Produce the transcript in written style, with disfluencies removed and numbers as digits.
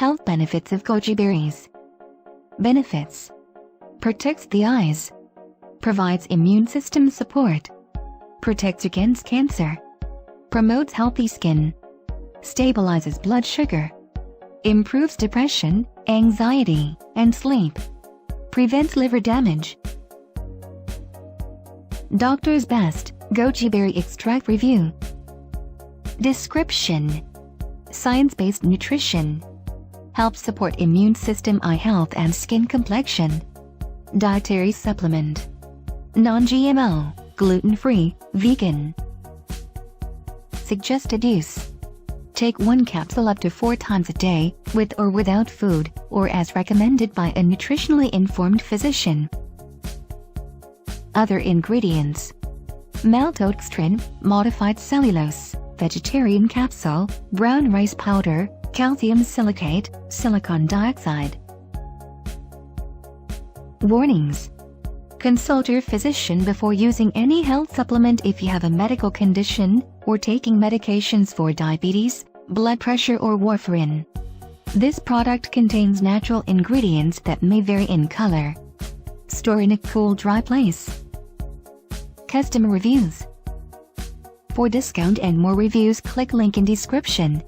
Health benefits of goji berries. Benefits: protects the eyes, provides immune system support, protects against cancer, promotes healthy skin, stabilizes blood sugar, improves depression, anxiety, and sleep, prevents liver damage. Doctor's Best Goji Berry Extract Review. Description: science-based nutrition. Helps support immune system, eye health, and skin complexion. Dietary supplement. Non-GMO, gluten-free, vegan. Suggested use: take 1 capsule up to 4 times a day, with or without food, or as recommended by a nutritionally informed physician. Other ingredients: Maltodextrin, modified cellulose, vegetarian capsule, brown rice powder, calcium silicate, silicon dioxide. Warnings: consult your physician before using any health supplement if you have a medical condition, or taking medications for diabetes, blood pressure, or warfarin. This product contains natural ingredients that may vary in color. Store in a cool, dry place. Customer reviews. For discount and more reviews, click link in description.